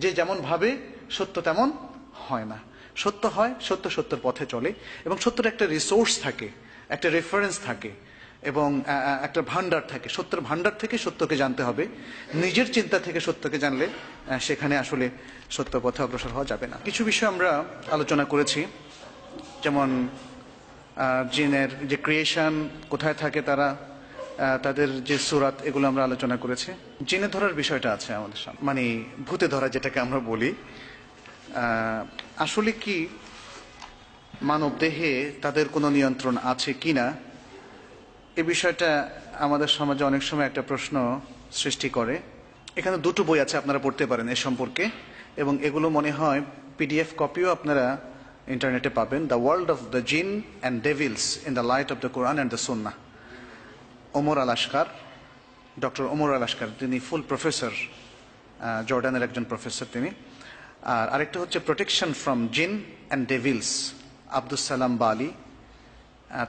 যে যেমন ভাবে সত্য তেমন হয় না। সত্য হয়, সত্য সত্যের পথে চলে, এবং সত্যের একটা রিসোর্স থাকে, একটা রেফারেন্স থাকে, এবং একটা ভান্ডার থাকে। সত্যের ভান্ডার থেকে সত্যকে জানতে হবে। নিজের চিন্তা থেকে সত্যকে জানলে সেখানে আসলে সত্য পথে অগ্রসর হওয়া যাবে না। কিছু বিষয় আমরা আলোচনা করেছি, যেমন জিনের যে ক্রিয়েশন, কোথায় থাকে তারা, তাদের যে সুরাত, এগুলো আমরা আলোচনা করেছি। জিনে ধরার বিষয়টা আছে আমাদের সামনে, মানে ভূতে ধরা যেটাকে আমরা বলি। আসলে কি মানব দেহে তাদের কোনো নিয়ন্ত্রণ আছে কিনা, এই বিষয়টা আমাদের সমাজে অনেক সময় একটা প্রশ্ন সৃষ্টি করে। এখানে দুটো বই আছে, আপনারা পড়তে পারেন এ সম্পর্কে, এবং এগুলো মনে হয় PDF কপিও আপনারা ইন্টারনেটে পাবেন। দ্য ওয়ার্ল্ড অফ দ্য জিন and Devil's in the light off the Quran and the Sunnah, Omar Al আশকার, doctor Omar আল আশকার, তিনি ফুল প্রফেসর, জর্ডানের একজন প্রফেসর তিনি। আর আরেকটা হচ্ছে প্রোটেকশন ফ্রম জিন অ্যান্ড ডেভিলস, আব্দুস সালাম বালি,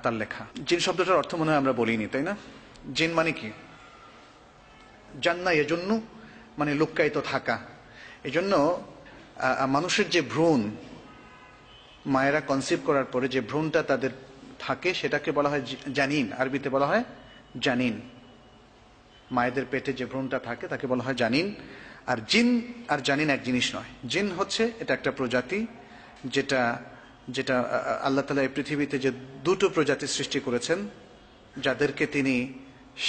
তার লেখা। জিন শব্দটার অর্থ মনে হয় আমরা বলিনি, তাই না? জিন মানে কি? জান্না এজন্য, মানে লুক্কায়িত থাকা। এজন্য মানুষের যে ভ্রূণ, মায়েরা কনসিভ করার পরে যে ভ্রূণটা তাদের থাকে সেটাকে বলা হয় জানিন, আরবিতে বলা হয় জানিন। মায়েদের পেটে যে ভ্রূণটা থাকে তাকে বলা হয় জানিন। আর জিন আর জানিন এক জিনিস নয়। জিন হচ্ছে এটা একটা প্রজাতি, যেটা যেটা আল্লাহ তাআলা এই পৃথিবীতে যে দুটো প্রজাতি সৃষ্টি করেছেন, যাদেরকে তিনি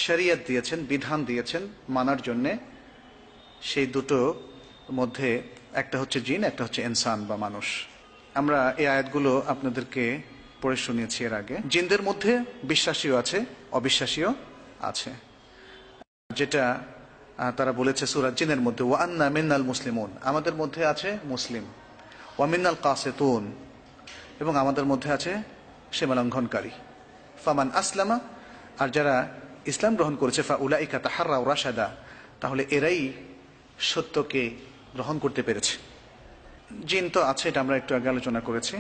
শরিয়ত দিয়েছেন, বিধান দিয়েছেন মানার জন্যে, সেই দুটো মধ্যে একটা হচ্ছে জিন, একটা হচ্ছে ইনসান বা মানুষ। আমরা এই আয়াতগুলো আপনাদেরকে পড়ে শুনিয়েছি এর আগে। জিনদের মধ্যে বিশ্বাসীও আছে, অবিশ্বাসীও আছে। যেটা তারা বলেছে সূরা জিনের মধ্যে, ওয়া আন্না মিন্নাল মুসলিমুন, আমাদের মধ্যে আছে মুসলিম, ওয়া মিন্নাল কাসিতুন, এবং আমাদের মধ্যে আছে সীমালঙ্ঘনকারী। ফামান আসলামা, আর যারা ইসলাম গ্রহণ করেছে, ফাউলাইকা তাহাররাউ রাশাদা, তাহলে এরাই সত্যকে গ্রহণ করতে পেরেছে। জিন তো আছে, এটা আমরা একটু আগে আলোচনা করেছি,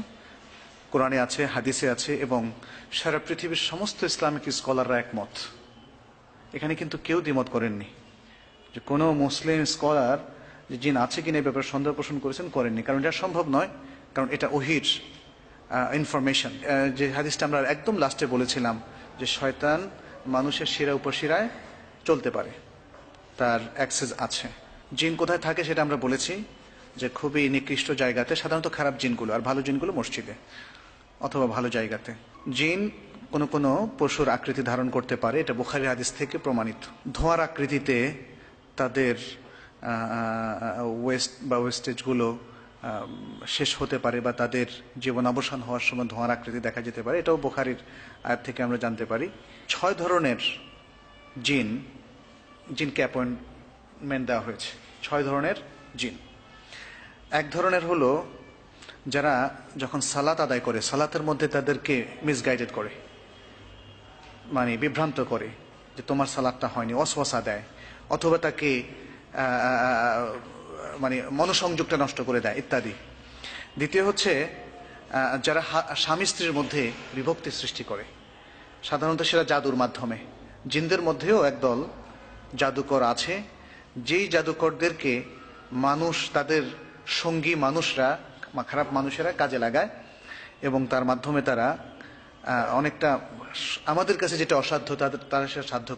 কোরআনে আছে, হাদিসে আছে, এবং সারা পৃথিবীর সমস্ত ইসলামিক স্কলাররা একমত। এখানে কিন্তু কেউ দ্বিমত করেননি, যে কোনো মুসলিম স্কলার যে জিন আছে কিনা এই ব্যাপারে সন্দেহ পোষণ করেছেন, করেননি। কারণ এটা সম্ভব নয়, কারণ এটা ওহীর ইনফরমেশন। যে হাদিসটা আমরা একদম লাস্টে বলেছিলাম, যে শয়তান মানুষের শিরা উপশিরায় চলতে পারে, তার অ্যাক্সেস আছে। জিন কোথায় থাকে সেটা আমরা বলেছি, যে খুবই নিকৃষ্ট জায়গাতে, সাধারণত খারাপ জিনগুলো, আর ভালো জিনগুলো মসজিদে অথবা ভালো জায়গাতে। জিন কোনো কোনো পশুর আকৃতি ধারণ করতে পারে, এটা বুখারী হাদিস থেকে প্রমাণিত। ধোঁয়ার আকৃতিতে তাদের ওয়েস্ট বা ওয়েস্টেজগুলো শেষ হতে পারে, বা তাদের জীবন অবসান হওয়ার সময় ধোঁয়ার আকৃতি দেখা যেতে পারে, এটাও বুখারীর আয়াত থেকে আমরা জানতে পারি। 6 ধরনের জিনকে অ্যাপয়েন্টমেন্ট দেওয়া হয়েছে, 6 ধরনের জিন। এক ধরনের হলো যারা যখন সালাত আদায় করে, সালাতের মধ্যে তাদেরকে মিসগাইডেড করে, মানে বিভ্রান্ত করে, যে তোমার সালাতটা হয়নি, ওয়াসওয়াসা দেয়, অথবা তাকে মানে মনোসংযোগটা নষ্ট করে দেয় ইত্যাদি। দ্বিতীয় হচ্ছে যারা স্বামী স্ত্রীর মধ্যে বিভক্তি সৃষ্টি করে, সাধারণত সেটা জাদুর মাধ্যমে। জিনদের মধ্যেও একদল জাদুকর আছে, যেই জাদুকরদেরকে মানুষ, তাদের সঙ্গী মানুষরা, খারাপ মানুষেরা কাজে লাগায়, এবং তার মাধ্যমে তারা অনেকটা আমাদের কাছে যেটা অসাধ্য, তারা সেটা সাধ্য,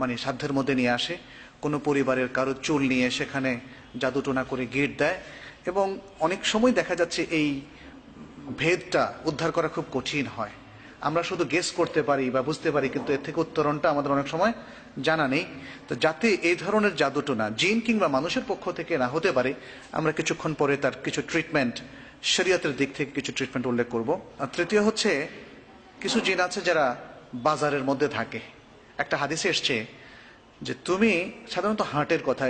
মানে সাধ্যের মধ্যে নিয়ে আসে। কোনো পরিবারের কারো চুল নিয়ে সেখানে জাদুটোনা করে গিট দেয়, এবং অনেক সময় দেখা যাচ্ছে এই ভেদটা উদ্ধার করা খুব কঠিন হয়। আমরা শুধু গেস করতে পারি বা বুঝতে পারি, কিন্তু এর থেকে উত্তরণটা আমাদের অনেক সময় জানা নেই। তো যাতে এই ধরনের জাদুটোনা জিন কিংবা মানুষের পক্ষ থেকে না হতে পারে, আমরা কিছুক্ষণ পরে তার কিছু ট্রিটমেন্ট, শরীয়তের দিক থেকে কিছু ট্রিটমেন্ট উল্লেখ করব। আর তৃতীয় হচ্ছে কিছু জিন আছে যারা বাজারের মধ্যে থাকে। একটা হাদিসে এসছে যে তুমি সাধারণত হাটের কথা,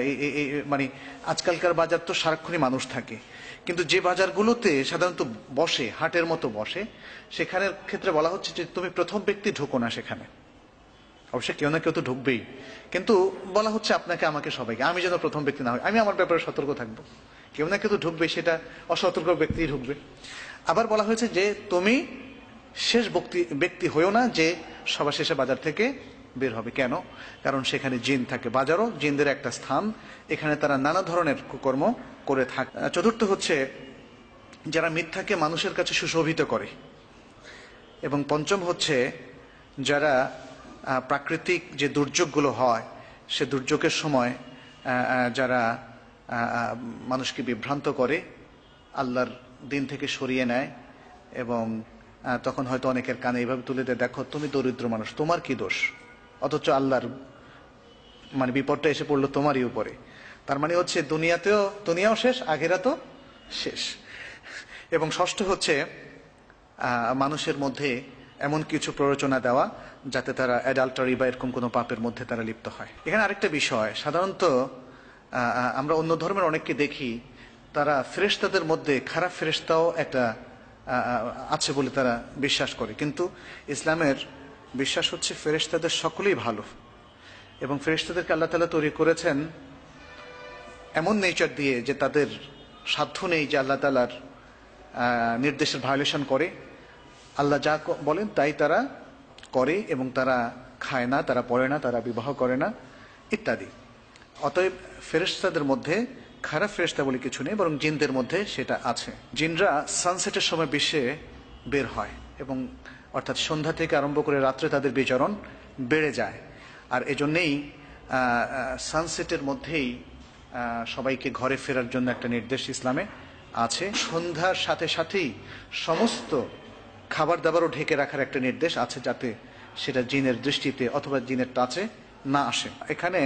মানে আজকালকার বাজার তো সারাক্ষণই মানুষ থাকে, কিন্তু যে বাজারগুলোতে সাধারণত বসে, হাটের মতো বসে, সেখানের ক্ষেত্রে বলা হচ্ছে যে তুমি প্রথম ব্যক্তি ঢুকো না সেখানে। অবশ্যই কেউ না কেউ তো ঢুকবেই, কিন্তু বলা হচ্ছে আপনাকে, আমাকে, সবাইকে, আমি যেন প্রথম ব্যক্তি না হই, আমি আমার ব্যাপারে সতর্ক থাকবো। কেউ না কেউ তো ঢুকবে, সেটা অসতর্ক ব্যক্তি ঢুকবে। আবার বলা হয়েছে যে তুমি শেষ ব্যক্তি হইও না, যে সবার শেষে বাজার থেকে বের হবে। কেন? কারণ সেখানে জিন থাকে। বাজারও জিনদের একটা স্থান, এখানে তারা নানা ধরনের কুকর্ম করে থাকে। চতুর্থ হচ্ছে যারা মিথ্যাকে মানুষের কাছে সুশোভিত করে, এবং পঞ্চম হচ্ছে যারা প্রাকৃতিক যে দুর্যোগগুলো হয় সে দুর্যোগের সময় যারা মানুষকে বিভ্রান্ত করে, আল্লাহর দিন থেকে সরিয়ে নেয়, এবং তখন হয়তো অনেকের কানে এইভাবে তুলে দেয়, দেখো তুমি দরিদ্র মানুষ, তোমার কি দোষ, অথচ আল্লাহর মানে বিপদটা এসে পড়লো তোমারই উপরে। তার মানে হচ্ছে দুনিয়াও শেষ, আখিরাতও শেষ। এবং ষষ্ঠ হচ্ছে মানুষের মধ্যে এমন কিছু প্ররোচনা দেওয়া যাতে তারা অ্যাডাল্টারি বা এরকম কোনো পাপের মধ্যে তারা লিপ্ত হয়। এখানে আরেকটা বিষয়, সাধারণত আমরা অন্য ধর্মের অনেককে দেখি তারা ফেরেশতাদের মধ্যে খারাপ ফেরেশতাও একটা আছে বলে তারা বিশ্বাস করে, কিন্তু ইসলামের বিশ্বাস হচ্ছে ফেরেশতাদের সকলেই ভালো, এবং ফেরেশতাদেরকে আল্লাহ তাআলা তৈরি করেছেন এমন নেচার দিয়ে যে তাদের সাধ্য নেই যে আল্লাহ তাআলার নির্দেশের ভায়োলেশন করে। আল্লাহ যা বলেন তাই তারা করে, এবং তারা খায় না, তারা পড়ে না, তারা বিবাহ করে না ইত্যাদি। অতএব ফেরেশতাদের মধ্যে খারাপ ফেরেশতা বলে কিছু নেই, বরং জিনদের মধ্যে সেটা আছে। জিনরা সানসেটের সময় বিশ্বে বের হয়, এবং অর্থাৎ সন্ধ্যা থেকে আরম্ভ করে রাত্রে তাদের বিচরণ বেড়ে যায়। আর এজন্যেই সানসেটের মধ্যেই সবাইকে ঘরে ফেরার জন্য একটা নির্দেশ ইসলামে আছে। সন্ধ্যার সাথে সাথেই সমস্ত খাবার দাবারও ঢেকে রাখার একটা নির্দেশ আছে, যাতে সেটা জিনের দৃষ্টিতে অথবা জিনের টাচে না আসে। এখানে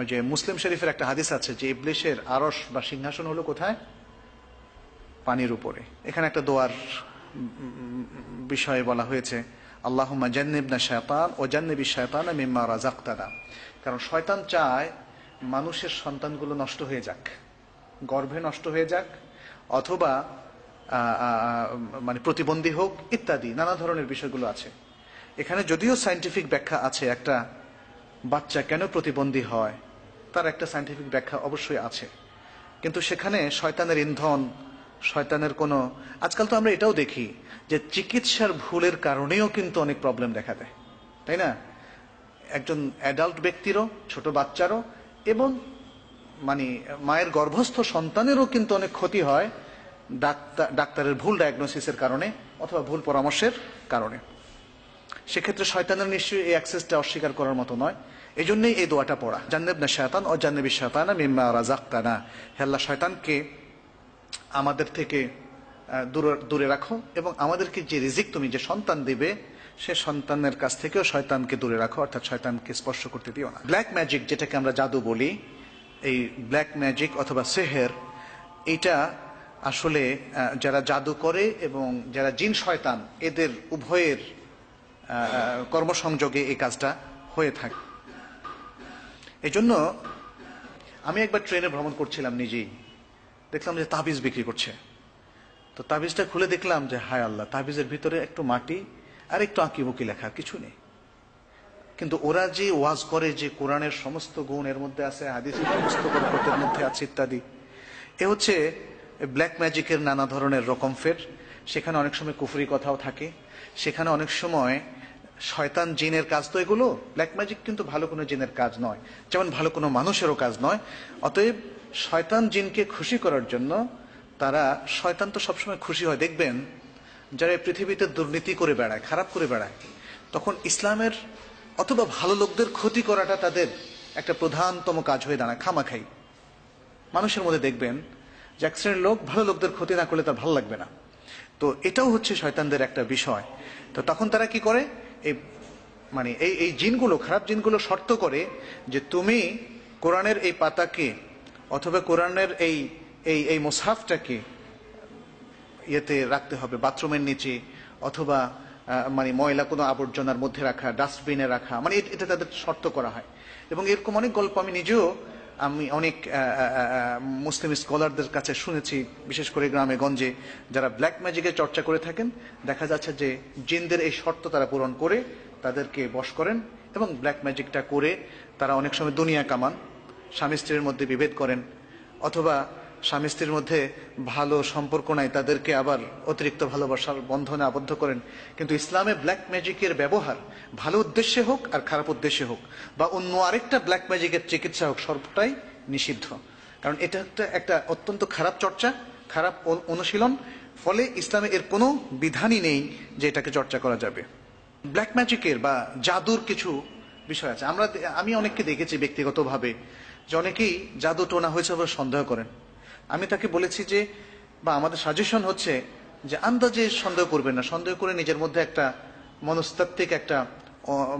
ওই যে মুসলিম শরীফের একটা হাদিস আছে যে ইবলিশের আরশ বা সিংহাসন হলো কোথায়? পানির উপরে। এখানে একটা দোয়ার বিষয়ে বলা হয়েছে, আল্লাহুম্মা জান্নিবনা শায়তান ওয়া জান্নিবিশ শায়তানা মিম্মা রাযাকতানা। কারণ শয়তান চায় মানুষের সন্তানগুলো নষ্ট হয়ে যাক, গর্ভে নষ্ট হয়ে যাক, অথবা মানে প্রতিবন্ধী হোক ইত্যাদি নানা ধরনের বিষয়গুলো আছে। এখানে যদিও সায়েন্টিফিক ব্যাখ্যা আছে, একটা বাচ্চা কেন প্রতিবন্ধী হয় তার একটা সায়েন্টিফিক ব্যাখ্যা অবশ্যই আছে, কিন্তু সেখানে শয়তানের ইন্ধন, শয়তানের কোনো, আজকাল তো আমরা এটাও দেখি যে চিকিৎসার ভুলের কারণেও কিন্তু অনেক প্রবলেম দেখা দেয়, তাই না? একজন অ্যাডাল্ট ব্যক্তিরও, ছোট বাচ্চারও, এবং মানে মায়ের গর্ভস্থ সন্তানেরও কিন্তু অনেক ক্ষতি হয় ডাক্তারের ভুল ডায়াগনোসিসের কারণে অথবা ভুল পরামর্শের কারণে। সেক্ষেত্রে শয়তানের নিশ্চয়ই এই অ্যাক্সেসটা অস্বীকার করার মতো নয়। এই জন্যই এই দোয়াটা পড়া, জান্নিবনা শায়তান ও জান্নিবিশ শায়তানা মিম্মা রাযাকতানা। হে আল্লাহ, শয়তানকে আমাদের থেকে দূরে রাখো, এবং আমাদেরকে যে রিজিক তুমি যে সন্তান দিবে সে সন্তানের কাছ থেকেও শয়তানকে দূরে রাখো, অর্থাৎ শয়তানকে স্পর্শ করতে দিও না। ব্ল্যাক ম্যাজিক, যেটাকে আমরা জাদু বলি, এই ব্ল্যাক ম্যাজিক অথবা সেহের, এটা আসলে যারা জাদু করে এবং যারা জিন শয়তান এদের উভয়ের কর্মসংযোগে এই কাজটা হয়ে থাকে। এই জন্য আমি একবার ট্রেনে ভ্রমণ করছিলাম, নিজেই দেখলাম যে তাবিজ বিক্রি করছে। তো তাবিজটা খুলে দেখলাম যে হায় আল্লাহ, তাবিজের ভিতরে একটু মাটি আর একটু আঁকিবুকি লেখা, কিছু নেই। কিন্তু ওরা যে ওয়াজ করে যে কোরআনের সমস্ত গুণ এর মধ্যে আছে, হাদিসের সমস্ত বরকতের মধ্যে আছে ইত্যাদি, এ হচ্ছে ব্ল্যাক ম্যাজিকের নানা ধরনের রকম ফের। সেখানে অনেক সময় কুফরি কথাও থাকে, সেখানে অনেক সময় শয়তান জিনের কাজ। তো এগুলো ব্ল্যাক ম্যাজিক কিন্তু ভালো কোনো জিনের কাজ নয়, যেমন ভালো কোনো মানুষেরও কাজ নয়। অতএব শয়তান জিনকে খুশি করার জন্য তারা, শয়তান তো সবসময় খুশি হয়, দেখবেন যারা পৃথিবীতে দুর্নীতি করে বেড়ায়, খারাপ করে বেড়ায়, তখন ইসলামের অথবা ভালো লোকদের ক্ষতি করাটা তাদের একটা প্রধানতম কাজ হয়ে দাঁড়ায়। খামাখাই মানুষের মধ্যে দেখবেন যে এক শ্রেণীর লোক ভালো লোকদের ক্ষতি না করলে তার ভালো লাগবে না। তো এটাও হচ্ছে শয়তানদের একটা বিষয়। তো তখন তারা কি করে, এই মানে এই জিনগুলো, খারাপ জিনগুলো শর্ত করে যে তুমি কোরআনের এই পাতাকে অথবা কোরআনের এই মুসহাফটাকে ইয়েতে রাখতে হবে, বাথরুমের নিচে, অথবা মানে ময়লা কোনো আবর্জনার মধ্যে রাখা, ডাস্টবিনে রাখা, মানে এটা তাদের শর্ত করা হয়। এবং এরকম অনেক গল্প আমি অনেক মুসলিম স্কলারদের কাছে শুনেছি, বিশেষ করে গ্রামে গঞ্জে যারা ব্ল্যাক ম্যাজিকের চর্চা করে থাকেন। দেখা যাচ্ছে যে জিনদের এই শর্ত তারা পূরণ করে তাদেরকে বশ করেন, এবং ব্ল্যাক ম্যাজিকটা করে তারা অনেক সময় দুনিয়া কামান, স্বামী স্ত্রীর মধ্যে বিভেদ করেন, অথবা স্বামী স্ত্রীর মধ্যে ভালো সম্পর্ক নাই, তাদেরকে আবার অতিরিক্ত ভালোবাসার বন্ধনে আবদ্ধ করেন। কিন্তু ইসলামে ব্ল্যাক ম্যাজিকের ব্যবহার ভালো উদ্দেশ্যে হোক আর খারাপ উদ্দেশ্যে হোক, বা অন্য আরেকটা ব্ল্যাক ম্যাজিকের চিকিৎসা হোক, সবটাই নিষিদ্ধ। কারণ এটা একটা অত্যন্ত খারাপ চর্চা, খারাপ অনুশীলন। ফলে ইসলামে এর কোনো বিধানই নেই যে এটাকে চর্চা করা যাবে। ব্ল্যাক ম্যাজিকের বা জাদুর কিছু বিষয় আছে। আমি অনেককে দেখেছি ব্যক্তিগতভাবে যে অনেকেই জাদু টোনা হয়েছে বলে সন্দেহ করেন। আমি তাকে বলেছি যে, বা আমাদের সাজেশন হচ্ছে যে আন্দাজে সন্দেহ করবেন না, সন্দেহ করে নিজের মধ্যে একটা মনস্তাত্ত্বিক একটা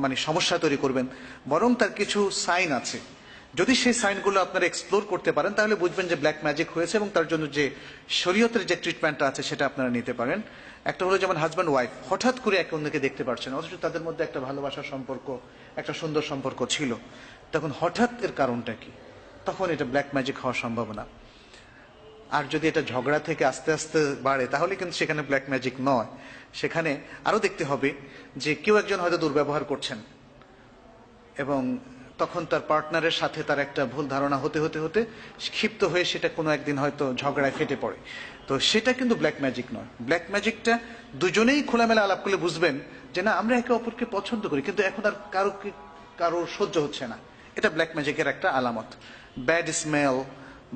মানে সমস্যা তৈরি করবেন। বরং তার কিছু সাইন আছে, যদি সেই সাইনগুলো আপনারা এক্সপ্লোর করতে পারেন তাহলে বুঝবেন যে ব্ল্যাক ম্যাজিক হয়েছে, এবং তার জন্য যে শরীয়তের যে ট্রিটমেন্টটা আছে সেটা আপনারা নিতে পারেন। একটা হলো যেমন হাজব্যান্ড ওয়াইফ হঠাৎ করে একে অন্যকে দেখতে পারছেন, অথচ তাদের মধ্যে একটা ভালোবাসার সম্পর্ক, একটা সুন্দর সম্পর্ক ছিল, তখন হঠাৎ এর কারণটা কি? তখন এটা ব্ল্যাক ম্যাজিক হওয়ার সম্ভাবনা। আর যদি এটা ঝগড়া থেকে আস্তে আস্তে বাড়ে তাহলে কিন্তু সেখানে ব্ল্যাক ম্যাজিক নয়। সেখানে আরো দেখতে হবে যে কেউ একজন হয়তো দুর্ব্যবহার করছেন, এবং তখন তার পার্টনারের সাথে তার একটা ভুল ধারণা হতে হতে হতে ক্ষিপ্ত হয়ে সেটা কোনো একদিন হয়তো ঝগড়ায় ফেটে পড়ে। তো সেটা কিন্তু ব্ল্যাক ম্যাজিক নয়। ব্ল্যাক ম্যাজিকটা দুজনেই খোলামেলা আলাপ করলে বুঝবেন যে না, আমরা একে অপরকে পছন্দ করি, কিন্তু এখন আর কারোর সহ্য হচ্ছে না। এটা ব্ল্যাক ম্যাজিকের একটা আলামত। ব্যাড স্মেল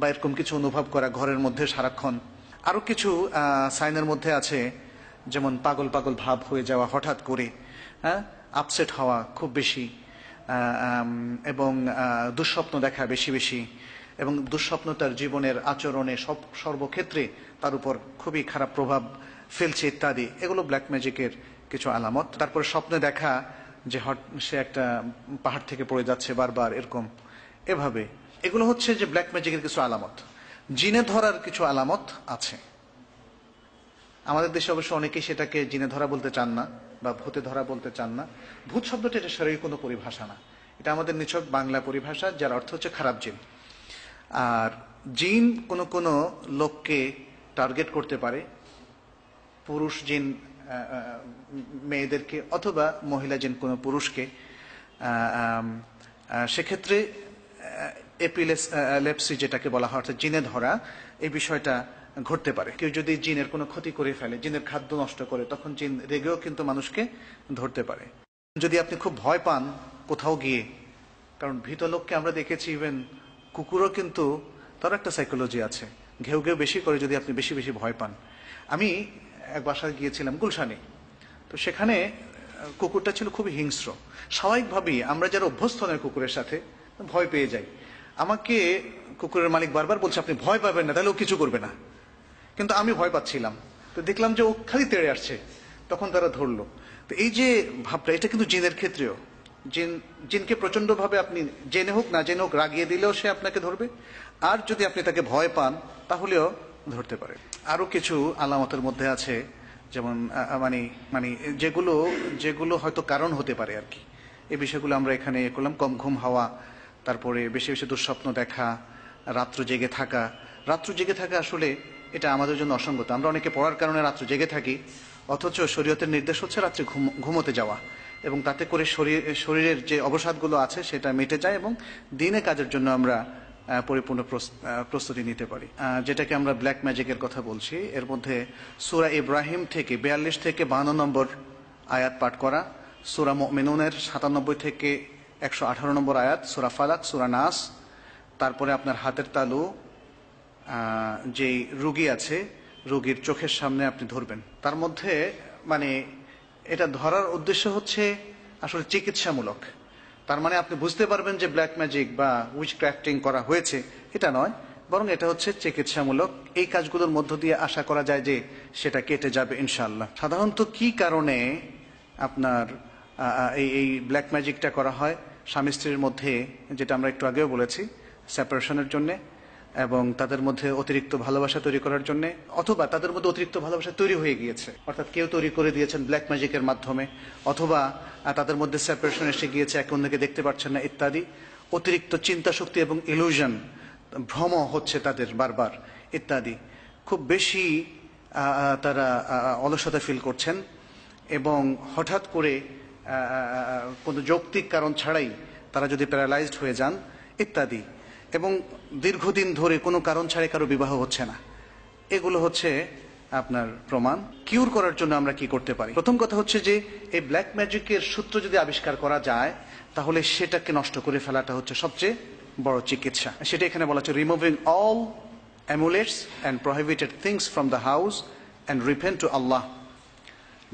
বা এরকম কিছু অনুভব করা ঘরের মধ্যে সারাক্ষণ। আরো কিছু সাইনের মধ্যে আছে, যেমন পাগল পাগল ভাব হয়ে যাওয়া হঠাৎ করে, হ্যাঁ, আপসেট হওয়া খুব বেশি, এবং দুঃস্বপ্ন দেখা বেশি বেশি, এবং দুঃস্বপ্ন তার জীবনের আচরণে সর্বক্ষেত্রে তার উপর খুবই খারাপ প্রভাব ফেলছে ইত্যাদি। এগুলো ব্ল্যাক ম্যাজিকের কিছু আলামত। তারপরে স্বপ্নে দেখা যে সে একটা পাহাড় থেকে পড়ে যাচ্ছে বারবার, এরকম এভাবে। এগুলো হচ্ছে যে ব্ল্যাক ম্যাজিকের কিছু আলামত। জিনে ধরার কিছু আলামত আছে। আমাদের দেশে অবশ্য অনেকেই সেটাকে জিনে ধরা বলতে চান না বা ভূতে ধরা বলতে চান না। ভূত শব্দটা এটা শারীরিক কোনো পরিভাষা না, এটা আমাদের নিছক বাংলা পরিভাষা, যার অর্থ হচ্ছে খারাপ জিন। আর জিন কোন কোন লোককে টার্গেট করতে পারে, পুরুষ জিন মেয়েদেরকে, অথবা মহিলা জিন কোনো পুরুষকে। সেক্ষেত্রে এপিলেপসি যেটাকে বলা হয়, অর্থাৎ জিনে ধরা, এই বিষয়টা ঘটতে পারে। কেউ যদি জিনের কোনো ক্ষতি করে ফেলে, জিনের খাদ্য নষ্ট করে, তখন জিন রেগেও কিন্তু মানুষকে ধরতে পারে। যদি আপনি খুব ভয় পান কোথাও গিয়ে, কারণ ভীত লোককে আমরা দেখেছি, ইভেন কুকুরও কিন্তু তার একটা সাইকোলজি আছে, ঘেউ ঘেউ বেশি করে যদি আপনি বেশি বেশি ভয় পান। আমি এক বাসায় গিয়েছিলাম গুলশানে, তো সেখানে কুকুরটা ছিল খুবই হিংস্র। স্বাভাবিকভাবেই আমরা যারা অভ্যস্ত নয় কুকুরের সাথে, ভয় পেয়ে যাই। আমাকে কুকুরের মালিক বারবার বলছে আপনি ভয় পাবেন না, তাহলে ও কিছু করবে না। কিন্তু আমি ভয় পাচ্ছিলাম, তো দেখলাম যে ও খালি তেড়ে আসছে, তখন তারা ধরলো। তো এই যে ভাবটা, এটা কিন্তু জিনের ক্ষেত্রেও। জিনকে প্রচন্ড ভাবে আপনি জেনে হোক না জেনে হোক রাগিয়ে দিলেও সে আপনাকে ধরবে, আর যদি আপনি তাকে ভয় পান তাহলেও ধরতে পারে। আরো কিছু আলামতের মধ্যে আছে, যেমন মানে মানে যেগুলো হয়তো কারণ হতে পারে আর কি। এই বিষয়গুলো আমরা এখানে করলাম। কম ঘুম হওয়া, তারপরে বেশি বেশি দুঃস্বপ্ন দেখা, রাত্র জেগে থাকা। রাত্র জেগে থাকা আসলে এটা আমাদের জন্য অসঙ্গত। আমরা অনেকে পড়ার কারণে রাত্র জেগে থাকি, অথচ শরীয়তের নির্দেশ হচ্ছে রাত্রে ঘুমোতে যাওয়া, এবং তাতে করে শরীরের যে অবসাদগুলো আছে সেটা মিটে যায়, এবং দিনে কাজের জন্য আমরা পরিপূর্ণ প্রস্তুতি নিতে পারি। যেটাকে আমরা ব্ল্যাক ম্যাজিকের কথা বলছি, এর মধ্যে সূরা ইব্রাহিম থেকে 42 থেকে 52 নম্বর আয়াত পাঠ করা, সূরা মুমিনুনের 97 থেকে 118 নম্বর আয়াত, সূরা ফালাক, সূরা নাস, তারপরে আপনার হাতের তালু যে রোগী আছে, রোগীর চোখের সামনে আপনি ধরবেন। তার মধ্যে মানে এটা ধরার উদ্দেশ্য হচ্ছে আসলে চিকিৎসামূলক। তার মানে আপনি বুঝতে পারবেন যে ব্ল্যাক ম্যাজিক বা উইচ ক্রাফটিং করা হয়েছে, এটা নয়, বরং এটা হচ্ছে চিকিৎসামূলক। এই কাজগুলোর মধ্য দিয়ে আশা করা যায় যে সেটা কেটে যাবে ইনশাআল্লাহ। সাধারণত কি কারণে আপনার এই ব্ল্যাক ম্যাজিকটা করা হয়? স্বামী স্ত্রীর মধ্যে, যেটা আমরা একটু আগেও বলেছি, সেপারেশনের জন্য, এবং তাদের মধ্যে অতিরিক্ত ভালোবাসা তৈরি করার জন্য, অথবা তাদের মধ্যে অতিরিক্ত ভালোবাসা তৈরি হয়ে গিয়েছে, অর্থাৎ কেউ তৈরি করে দিয়েছেন ব্ল্যাক ম্যাজিকের মাধ্যমে, অথবা তাদের মধ্যে সেপারেশন এসে গিয়েছে, একে অন্যকে দেখতে পাচ্ছেন না ইত্যাদি। অতিরিক্ত চিন্তা শক্তি এবং ইলুশন, ভ্রম হচ্ছে তাদের বারবার ইত্যাদি। খুব বেশি তারা অলসতা ফিল করছেন, এবং হঠাৎ করে কোনো যৌক্তিক কারণ ছাড়াই তারা যদি প্যারালাইজড হয়ে যান ইত্যাদি। এবং দীর্ঘদিন ধরে কোনো কারণ ছাড়া কারো বিবাহ হচ্ছে না, এগুলো হচ্ছে আপনার প্রমাণ। কিউর করার জন্য আমরা কি করতে পারি? প্রথম কথা হচ্ছে যে এই ব্ল্যাক ম্যাজিকের সূত্র যদি আবিষ্কার করা যায় তাহলে সেটাকে নষ্ট করে ফেলাটা হচ্ছে সবচেয়ে বড় চিকিৎসা। সেটা এখানে বলা হচ্ছে removing all amulets and prohibited things from the house and repent to Allah।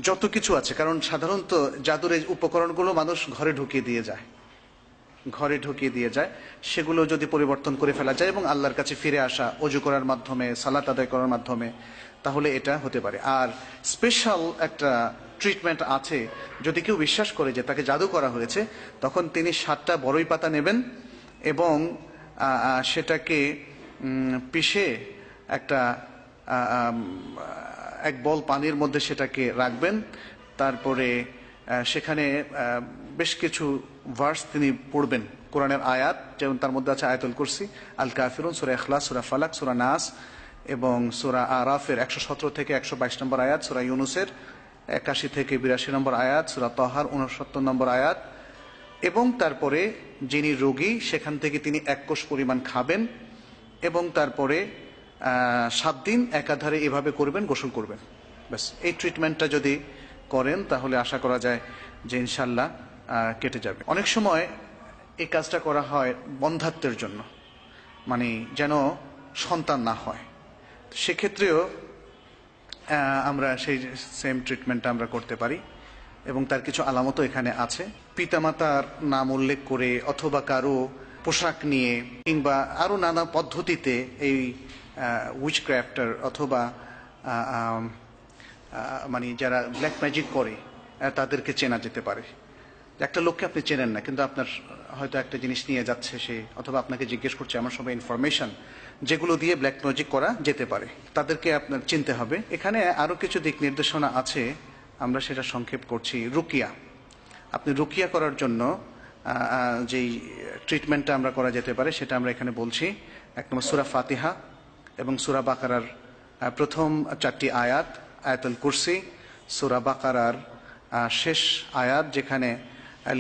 যত কিছু আছে, কারণ সাধারণত জাদুর এই উপকরণগুলো মানুষ ঘরে ঢুকিয়ে দিয়ে যায়, সেগুলো যদি পরিবর্তন করে ফেলা যায় এবং আল্লাহর কাছে ফিরে আসা, ওযু করার মাধ্যমে, সালাত আদায় করার মাধ্যমে, তাহলে এটা হতে পারে। আর স্পেশাল একটা ট্রিটমেন্ট আছে, যদি কেউ বিশ্বাস করে যে তাকে জাদু করা হয়েছে, তখন তিনি 7টা বড়ই পাতা নেবেন এবং সেটাকে পিষে একটা এক বল পানির মধ্যে সেটাকে রাখবেন। তারপরে সেখানে বেশ কিছু ভার্স তিনি পড়বেন, কোরআনের আয়াত, যেমন তার মধ্যে আছে আয়াতুল কুরসি, আল কাফিরুন, সূরা ইখলাস, সূরা ফালাক, সূরা নাস এবং সূরা আরাফের 117 থেকে 122 নম্বর আয়াত, সূরা ইউনুসের 81 থেকে 82 নম্বর আয়াত, সূরা তাহার 69 নম্বর আয়াত। এবং তারপরে যিনি রোগী সেখান থেকে তিনি 1 কোষ পরিমাণ খাবেন এবং তারপরে 7 দিন একাধারে এভাবে করবেন, গোসল করবেন। ব্যাস, এই ট্রিটমেন্টটা যদি করেন তাহলে আশা করা যায় যে ইনশাল্লাহ কেটে যাবে। অনেক সময় এই কাজটা করা হয় বন্ধ্যাত্বের জন্য, মানে যেন সন্তান না হয়, সেক্ষেত্রেও আমরা সেই সেম ট্রিটমেন্টটা আমরা করতে পারি এবং তার কিছু আলামতও এখানে আছে। পিতামাতার নাম উল্লেখ করে অথবা কারো পোশাক নিয়ে কিংবা আরো নানা পদ্ধতিতে এই উইচক্রাফটার অথবা মানে যারা ব্ল্যাক ম্যাজিক করে তাদেরকে চেনা যেতে পারে। একটা লোককে আপনি চেনেন না, কিন্তু আপনার হয়তো একটা জিনিস নিয়ে যাচ্ছে সে, অথবা আপনাকে জিজ্ঞেস করছে, আমার সবাই ইনফরমেশন যেগুলো দিয়ে ব্ল্যাক ম্যাজিক করা যেতে পারে, তাদেরকে আপনার চিনতে হবে। এখানে আরো কিছু দিক নির্দেশনা আছে, আমরা সেটা সংক্ষেপ করছি। রুকিয়া, আপনি রুকিয়া করার জন্য যেই ট্রিটমেন্টটা আমরা করা যেতে পারে সেটা আমরা এখানে বলছি। 1 নম্বর সূরা ফাতিহা এবং সূরা বাকারার প্রথম 4টি আয়াত, আয়াতুল কুরসি, সূরা বাকারার শেষ আয়াত যেখানে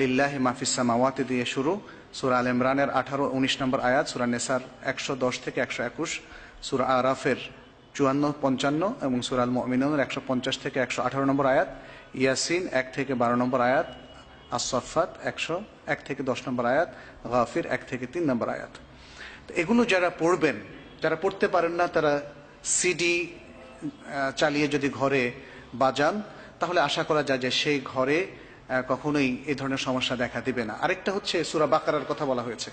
লিল্লাহি মা ফিস সামাওয়াতি দিয়ে শুরু, সূরা আল ইমরানের 18-19 নম্বর আয়াত, সূরা নিসার 110 থেকে 121, সূরা আরাফের 54-55 এবং সূরা আল মুমিনুনের 150 থেকে 118 নম্বর আয়াত, ইয়াসিন 1 থেকে 12 নম্বর আয়াত, আস-সাফফাত 101 থেকে 10 নম্বর আয়াত, গাফির 1 থেকে 3 নম্বর আয়াত। এগুলো যারা পড়বেন, যারা পড়তে পারেন না, তারা সিডি চালিয়ে যদি ঘরে বাজান তাহলে আশা করা যায় যে সেই ঘরে কখনোই এই ধরনের সমস্যা দেখা দিবে না। আরেকটা হচ্ছে সূরা বাকারার কথা বলা হয়েছে।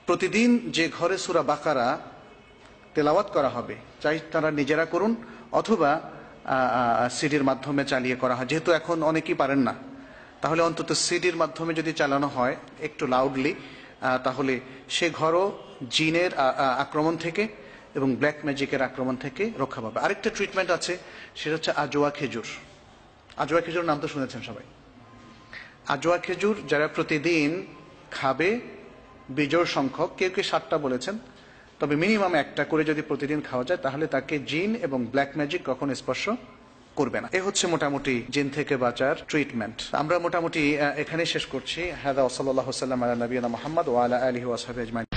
প্রতিদিন যে ঘরে সূরা বাকারা তেলাওয়াত করা হবে, চাই তারা নিজেরা করুন অথবা সিডির মাধ্যমে চালিয়ে করা হয়, যেহেতু এখন অনেকেই পারেন না, তাহলে অন্তত সিডির মাধ্যমে যদি চালানো হয় একটু লাউডলি, তাহলে সে ঘরও জিনের আক্রমণ থেকে এবং ব্ল্যাক ম্যাজিকের আক্রমণ থেকে রক্ষা পাবে। আরেকটা ট্রিটমেন্ট আছে, সেটা হচ্ছে আজওয়া খেজুর। আজওয়া খেজুর নাম তো শুনেছেন সবাই। আজওয়া খেজুর যারা প্রতিদিন খাবে, বিজোড় সংখ্যক, কেউ কেউ 7টা বলেছেন, তবে মিনিমাম 1টা করে যদি প্রতিদিন খাওয়া যায় তাহলে তাকে জিন এবং ব্ল্যাক ম্যাজিক কখনো স্পর্শ করবে না। এ হচ্ছে মোটামুটি জিন থেকে বাঁচার ট্রিটমেন্ট। আমরা মোটামুটি এখানে শেষ করছি। হাদা ওয়া সাল্লাল্লাহু আলা নবিয়িনা মুহাম্মদ ওয়া আলা আলিহি ওয়া সাহবিহি আজমাইন।